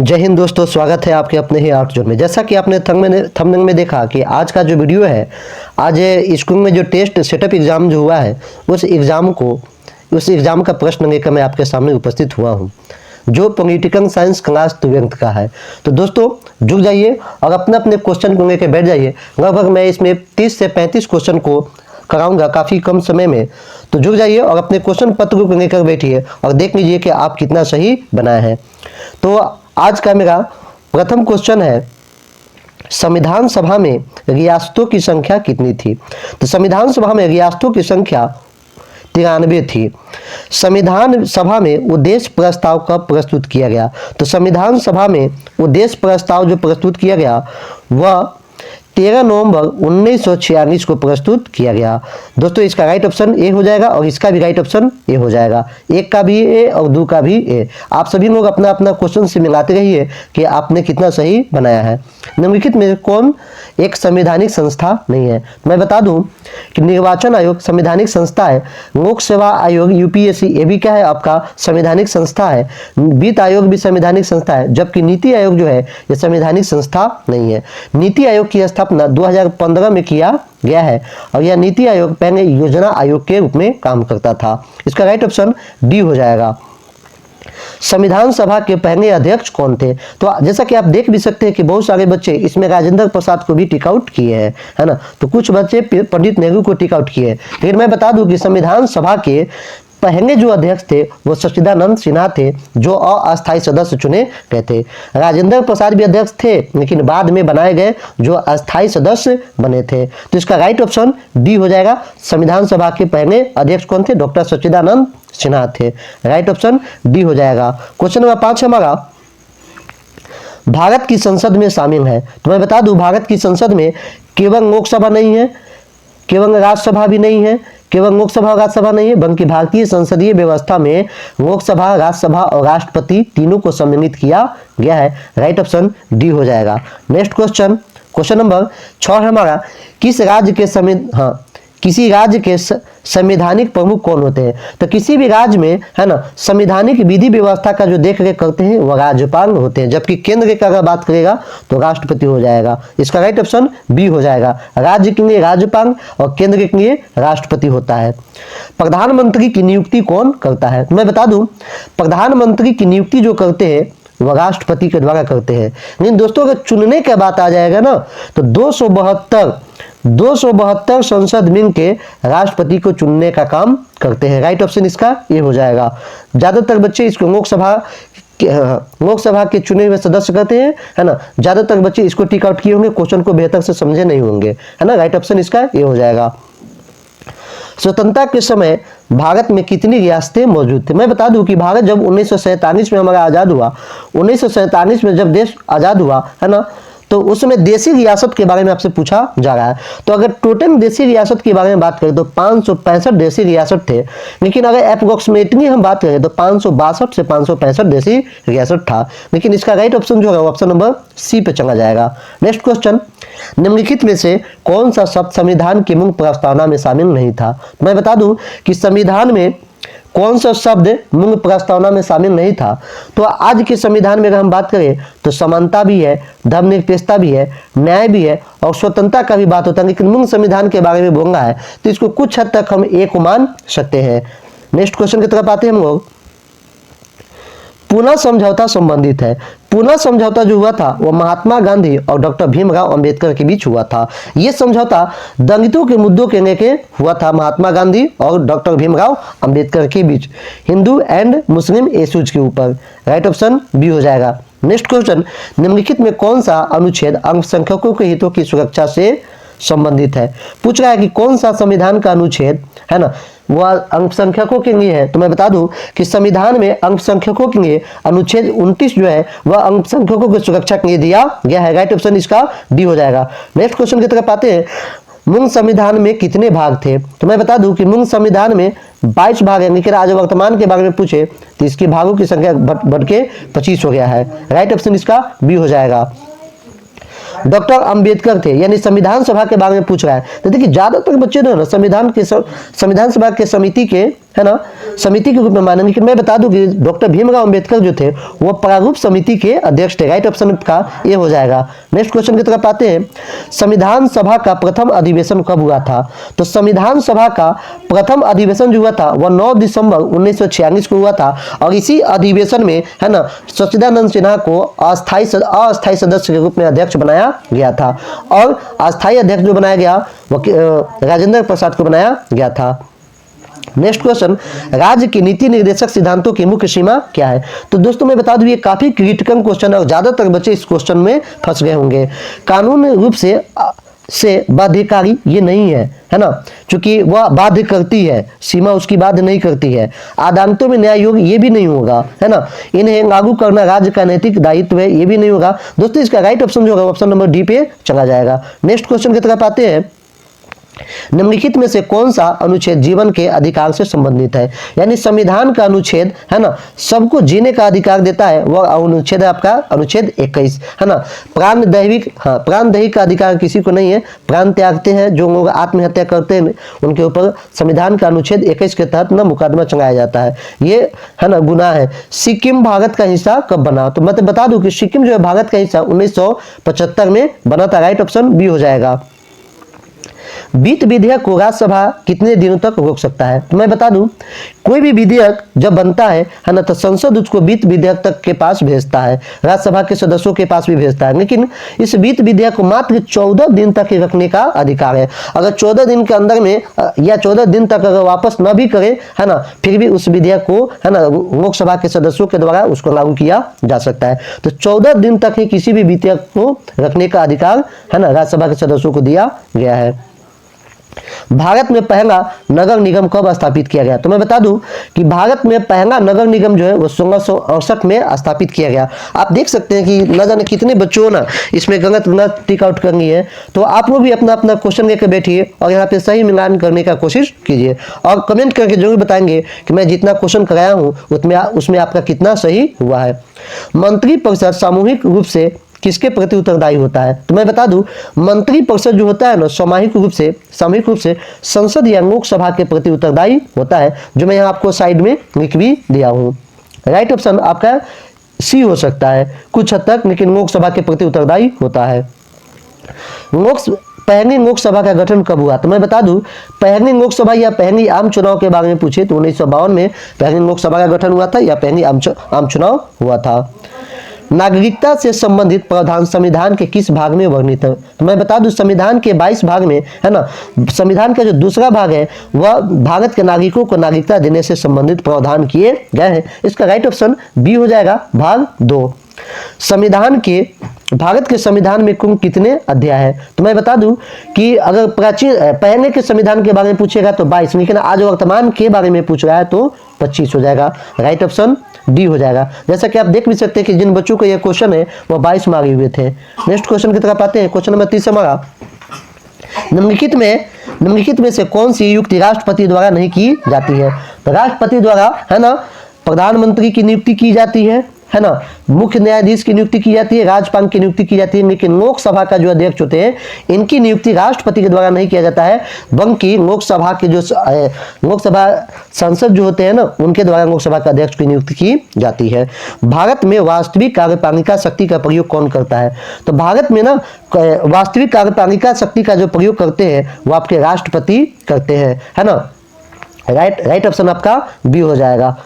जय हिंद दोस्तों, स्वागत है आपके अपने ही आर्ट जोन में। जैसा कि आपने थंबनेल में देखा कि आज का जो वीडियो है, आज स्कूल में जो टेस्ट सेटअप एग्जाम जो हुआ है उस एग्जाम का प्रश्न लेकर मैं आपके सामने उपस्थित हुआ हूं, जो पॉलिटिकल साइंस क्लास 12th का है। तो दोस्तों जुड़ जाइए और अपने अपने क्वेश्चन को लेकर बैठ जाइए। लगभग मैं इसमें 30 से 35 क्वेश्चन को कराऊंगा काफ़ी कम समय में। तो जुड़ जाइए और अपने क्वेश्चन पत्र को लेकर बैठिए और देख लीजिए कि आप कितना सही बनाए हैं। तो आज का मेरा प्रथम क्वेश्चन है, संविधान सभा में रियासतों की संख्या कितनी थी? तो संविधान सभा में रियासतों की संख्या 93 थी। संविधान सभा में उद्देश्य प्रस्ताव कब प्रस्तुत किया गया? तो संविधान सभा में उद्देश्य प्रस्ताव जो प्रस्तुत किया गया वह 13 नवंबर 1946 को प्रस्तुत किया गया। दोस्तों इसका राइट ऑप्शन ए हो जाएगा और इसका भी राइट ऑप्शन ए हो जाएगा। एक का भी ए और दो का भी ए। आप सभी लोग अपना अपना क्वेश्चन से मिलाते रहिए कि आपने कितना सही बनाया है। निम्नलिखित में कौन एक संवैधानिक संस्था नहीं है? मैं बता दूं कि निर्वाचन आयोग संवैधानिक संस्था है, लोक सेवा आयोग यूपीएससी ये भी क्या है आपका संवैधानिक संस्था है, वित्त आयोग भी संवैधानिक संस्था है, जबकि नीति आयोग जो है ये संवैधानिक संस्था नहीं है। नीति आयोग की स्थापना 2015 में किया गया है और यह नीति आयोग पहले योजना आयोग के रूप में काम करता था। इसका राइट ऑप्शन डी हो जाएगा। संविधान सभा के पहले अध्यक्ष कौन थे? तो जैसा कि आप देख भी सकते हैं कि बहुत सारे बच्चे इसमें राजेंद्र प्रसाद को भी टिक आउट किए हैं, है ना। तो कुछ बच्चे पंडित नेहरू को टिक आउट किए। लेकिन मैं बता दूं कि संविधान सभा के पहले जो अध्यक्ष थे वो सच्चिदानंद सिन्हा थे, जो अस्थायी सदस्य चुने गए थे। राजेंद्र प्रसाद भी अध्यक्ष थे लेकिन बाद में बनाए गए जो अस्थायी सदस्य बने थे। तो इसका राइट ऑप्शन डी हो जाएगा। संविधान सभा के पहले अध्यक्ष कौन थे? डॉक्टर सच्चिदानंद सिन्हा थे। राइट ऑप्शन डी हो जाएगा। क्वेश्चन नंबर 5 हमारा, भारत की संसद में शामिल है। तो मैं बता दूं भारत की संसद में केवल लोकसभा नहीं है, केवल राज्यसभा भी नहीं है, केवल लोकसभा और राज्यसभा नहीं है, बल्कि भारतीय संसदीय व्यवस्था में लोकसभा, राज्यसभा और राष्ट्रपति तीनों को सम्मिलित किया गया है। राइट ऑप्शन डी हो जाएगा। नेक्स्ट क्वेश्चन, क्वेश्चन नंबर 6 हमारा, किसी राज्य के संवैधानिक प्रमुख कौन होते हैं? तो किसी भी राज्य में, है ना, संवैधानिक विधि व्यवस्था का जो देख रेख करते हैं वह राज्यपाल होते हैं, जबकि केंद्र की अगर बात करेगा तो राष्ट्रपति हो जाएगा। इसका राइट ऑप्शन बी हो जाएगा। राज्य के लिए राज्यपाल और केंद्र के लिए राष्ट्रपति होता है। प्रधानमंत्री की नियुक्ति कौन करता है? मैं बता दूं प्रधानमंत्री की नियुक्ति जो करते हैं वह राष्ट्रपति के द्वारा करते हैं। लेकिन दोस्तों अगर चुनने की बात आ जाएगा ना तो 272 संसद मिल के राष्ट्रपति को चुनने का काम करते हैं। राइट ऑप्शन इसका ये हो जाएगा। ज्यादातर बच्चे इसको लोकसभा के चुने हुए सदस्य कहते हैं, है ना। ज्यादातर बच्चे इसको टिक आउट किए होंगे, क्वेश्चन को बेहतर से समझे नहीं होंगे, है ना। राइट ऑप्शन इसका ये हो जाएगा। स्वतंत्रता के समय भारत में कितनी रियासतें मौजूद थी? मैं बता दूं कि भारत जब 1947 में हमारा आजाद हुआ, 1947 में जब देश आजाद हुआ, है ना, तो उसमें देशी रियासत के बारे में आपसे पूछा जा रहा है। तो अगर टोटल देशी रियासत के बारे में बात करें तो 565 देशी रियासत थे, लेकिन अगर अप्रोक्सीमेटली हम बात करें तो 562 से 565 देशी रियासत था। लेकिन इसका राइट ऑप्शन जो है ऑप्शन नंबर सी पे चला जाएगा। नेक्स्ट क्वेश्चन, निम्नलिखित में से कौन सा शब्द संविधान की मूल प्रस्तावना में शामिल नहीं था? मैं बता दूं कि संविधान में कौन सा शब्द मूल प्रस्तावना में शामिल नहीं था? तो आज के संविधान में अगर हम बात करें तो समानता भी है, धर्मनिरपेक्षता भी है, न्याय भी है और स्वतंत्रता का भी बात होता है। लेकिन मूल संविधान के बारे में बोलना है तो इसको कुछ हद तक हम एक मान सकते हैं। नेक्स्ट क्वेश्चन की तरफ आते हैं हम लोग। पुनः समझौता संबंधित है। पुनः समझौता जो हुआ था वो महात्मा गांधी और डॉक्टर भीमराव अंबेडकर के बीच हुआ था। यह समझौता दलितों के मुद्दों के लेके हुआ था, महात्मा गांधी और डॉक्टर भीमराव अंबेडकर के बीच, हिंदू एंड मुस्लिम इश्यूज के ऊपर। राइट ऑप्शन बी हो जाएगा। नेक्स्ट क्वेश्चन, निम्नलिखित में कौन सा अनुच्छेद अल्पसंख्यकों के हितों की सुरक्षा से संबंधित है? पूछ रहा है कि कौन सा संविधान का अनुच्छेद, है ना, वह अल्पसंख्यकों के लिए है। तो मैं बता दूं कि संविधान में अल्पसंख्यकों के लिए अनुच्छेद 29 जो है वह अल्पसंख्यकों की सुरक्षा के लिए दिया गया है। राइट ऑप्शन इसका डी हो जाएगा। नेक्स्ट क्वेश्चन की तरफ आते हैं। मूल संविधान में कितने भाग थे? तो मैं बता दूं कि मूल संविधान में 22 भाग है, लेकिन आज वर्तमान के बारे में पूछे तो इसके भागों की संख्या बढ़ के 25 हो गया है। राइट ऑप्शन इसका बी हो जाएगा। डॉक्टर अंबेडकर थे, यानी संविधान सभा के बारे में पूछ रहा है। तो देखिए ज्यादातर बच्चे जो है ना संविधान सभा के समिति के है ना, समिति के रूप में मानेंगे। कि मैं बता दूं कि डॉक्टर भीमराव अंबेडकर जो थे वो प्रारूप समिति के अध्यक्ष थे। राइट ऑप्शन का ये हो जाएगा। नेक्स्ट क्वेश्चन की तरफ आते हैं। संविधान सभा का प्रथम अधिवेशन कब हुआ था? तो संविधान सभा का प्रथम अधिवेशन जो हुआ था वह 9 दिसंबर 1946 को हुआ था। और इसी अधिवेशन में, है ना, सच्चिदानंद सिन्हा को अस्थायी सदस्य के रूप में अध्यक्ष बनाया गया था। और अस्थायी अध्यक्ष जो बनाया गया वो राजेंद्र प्रसाद को बनाया गया था। नेक्स्ट क्वेश्चन, राज्य की नीति निर्देशक सिद्धांतों की मुख्य सीमा क्या है? तो दोस्तों मैं बता दूं ये काफी क्रिटिकल क्वेश्चन है और ज्यादातर बच्चे इस क्वेश्चन में फंस गए होंगे। कानून रूप से बाध्यकारी ये नहीं है ना, क्योंकि वह बाध्य करती है, सीमा उसकी बाध्य नहीं करती है। आदालतों में न्याय योग ये भी नहीं होगा, है ना। इन्हें लागू करना राज्य का नैतिक दायित्व है, ये भी नहीं होगा। दोस्तों इसका राइट ऑप्शन जो होगा ऑप्शन नंबर डी पे चला जाएगा। नेक्स्ट क्वेश्चन की तरफ आते हैं। निम्नलिखित में से कौन सा अनुच्छेद जीवन के अधिकार से संबंधित है? यानी संविधान का अनुच्छेद, है ना, सबको जीने का अधिकार देता है, वह अनुच्छेद है आपका अनुच्छेद 21, है ना। प्राणदैहिक का अधिकार किसी को नहीं है। प्राण त्यागते हैं जो लोग आत्महत्या करते हैं उनके ऊपर संविधान का अनुच्छेद 21 के तहत ना मुकदमा चलाया जाता है, ये, है ना, गुनाह है। सिक्किम भारत का हिस्सा कब बना? तो मैं बता दूं कि सिक्किम जो है भारत का हिस्सा 1975 में बना था। राइट ऑप्शन बी हो जाएगा। वित्त विधेयक को राज्यसभा कितने दिनों तक रोक सकता है? तो मैं बता दूं कोई भी विधेयक जब बनता है ना, तो संसद उसको वित्त विधेयक तक के पास भेजता है, राज्यसभा के सदस्यों के पास भी भेजता है। लेकिन इस वित्त विधेयक को मात्र 14 दिन तक ही रखने का अधिकार है। अगर 14 दिन के अंदर में या 14 दिन तक अगर वापस न भी करे, है ना, फिर भी उस विधेयक को, है ना, लोकसभा के सदस्यों के द्वारा उसको लागू किया जा सकता है। तो 14 दिन तक ही किसी भी विधेयक को रखने का अधिकार, है ना, राज्यसभा के सदस्यों को दिया गया है। भारत में पहला नगर निगम कब स्थापित किया गया? तो मैं बता दूं कि भारत में पहला नगर निगम जो है वो 1668 में स्थापित किया गया। आप देख सकते हैं कि न जाने कितने बच्चों ना इसमें गलत टिक आउट करनी है। तो आप लोग भी अपना अपना क्वेश्चन लेकर बैठिए और यहाँ पे सही मिलान करने का कोशिश कीजिए और कमेंट करके जरूर बताएंगे कि मैं जितना क्वेश्चन कराया हूँ उसमें आपका कितना सही हुआ है। मंत्रिपरिषद सामूहिक रूप से किसके प्रति उत्तरदायी होता है? तो मैं बता दूं मंत्रिपरिषद जो होता है ना, सामूहिक रूप से संसद या लोकसभा के प्रति उत्तरदायी होता है, जो मैं यहाँ आपको साइड में लिख भी दिया हूँ। राइट ऑप्शन आपका सी हो सकता है कुछ हद तक, लेकिन लोकसभा के प्रति उत्तरदायी होता है। पहली लोकसभा का गठन कब हुआ? तो मैं बता दूं पहली लोकसभा या पहली आम चुनाव के बारे में पूछे तो 1952 में पहली लोकसभा का गठन हुआ था या पहली आम चुनाव हुआ था। नागरिकता से संबंधित प्रावधान संविधान के किस भाग में वर्णित है? तो मैं बता दूं संविधान के 22 भाग में, है ना, संविधान का जो दूसरा भाग है वह भारत के नागरिकों को नागरिकता देने से संबंधित प्रावधान किए गए हैं। इसका राइट ऑप्शन बी हो जाएगा भाग 2। भारत के संविधान में कुल कितने अध्याय है? तो मैं बता दूं कि अगर पहले के संविधान के बारे में पूछेगा तो 22, लेकिन आज वर्तमान के बारे में पूछ रहा है तो 25 हो जाएगा। राइट ऑप्शन डी हो जाएगा। जैसा कि आप देख भी सकते हैं कि जिन बच्चों को यह क्वेश्चन है वो 22 मार्क हुए थे। नेक्स्ट क्वेश्चन की तरफ आते हैं। क्वेश्चन नंबर 30 हमारा, निम्नलिखित में से कौन सी युक्ति राष्ट्रपति द्वारा नहीं की जाती है? तो राष्ट्रपति द्वारा, है ना, प्रधानमंत्री की नियुक्ति की जाती है ना, मुख्य न्यायाधीश की नियुक्ति की जाती है, राज्यपाल की नियुक्ति की जाती है, लेकिन लोकसभा का जो अध्यक्ष होते हैं इनकी नियुक्ति राष्ट्रपति के द्वारा नहीं किया जाता है, बल्कि लोकसभा के जो लोकसभा सांसद जो होते हैं ना उनके द्वारा लोकसभा का अध्यक्ष की नियुक्ति की जाती है। भारत में वास्तविक कार्यपालिका शक्ति का प्रयोग कौन करता है? तो भारत में ना वास्तविक कार्यपालिका शक्ति का जो प्रयोग करते हैं वो आपके राष्ट्रपति करते हैं, है ना। राइट ऑप्शन आपका बी हो जाएगा,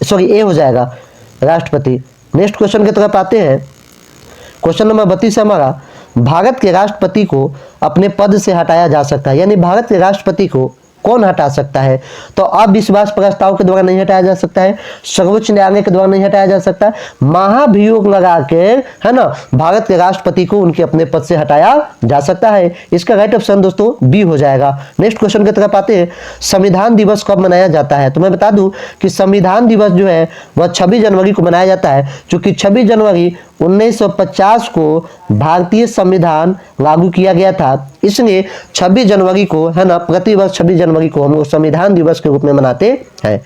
सॉरी ए हो जाएगा, राष्ट्रपति। नेक्स्ट क्वेश्चन की तरफ आते हैं। क्वेश्चन नंबर 32 है हमारा, भारत के राष्ट्रपति को अपने पद से हटाया जा सकता है, यानी भारत के राष्ट्रपति को कौन हटा सकता है? तो अविश्वास प्रस्ताव के द्वारा नहीं हटाया जा सकता है, सर्वोच्च न्यायालय के द्वारा नहीं हटाया जा सकता है, महाभियोग लगा के, है ना, भारत के राष्ट्रपति को उनके अपने पद से हटाया जा सकता है। इसका राइट ऑप्शन दोस्तों बी हो जाएगा। नेक्स्ट क्वेश्चन की तरफ आते हैं। संविधान दिवस कब मनाया जाता है? तो मैं बता दूं कि संविधान दिवस जो है वह 26 जनवरी को मनाया जाता है, क्योंकि 26 जनवरी 1950 को भारतीय संविधान लागू किया गया था, इसलिए 26 जनवरी को, है ना, प्रतिवर्ष 26 जनवरी को हम लोग संविधान दिवस के रूप में मनाते हैं।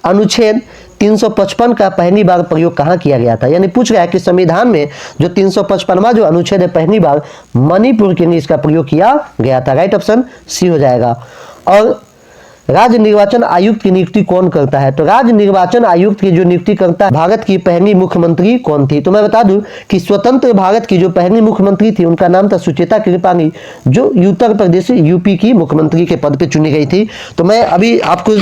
अनुच्छेद 355 का पहली बार प्रयोग कहाँ किया गया था? यानी पूछ रहा है कि संविधान में जो 355वां जो अनुच्छेद है पहली बार मणिपुर के लिए इसका प्रयोग किया गया था। राइट ऑप्शन सी हो जाएगा। और राज्य निर्वाचन आयुक्त की नियुक्ति कौन करता है? तो राज्य निर्वाचन आयुक्त की जो नियुक्ति करता है, भारत की पहली मुख्यमंत्री कौन थी? तो मैं बता दूं कि स्वतंत्र भारत की जो पहली मुख्यमंत्री थी उनका नाम था सुचेता कृपाणी, जो उत्तर प्रदेश यूपी की मुख्यमंत्री के पद पे चुनी गई थी। तो मैं अभी आपको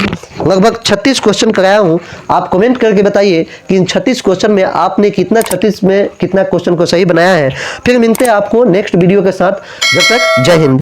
लगभग 36 क्वेश्चन कराया हूं। आप कमेंट करके बताइए कि इन 36 क्वेश्चन में आपने 36 में कितना क्वेश्चन को सही बनाया है। फिर मिलते हैं आपको नेक्स्ट वीडियो के साथ। जब तक जय हिंद।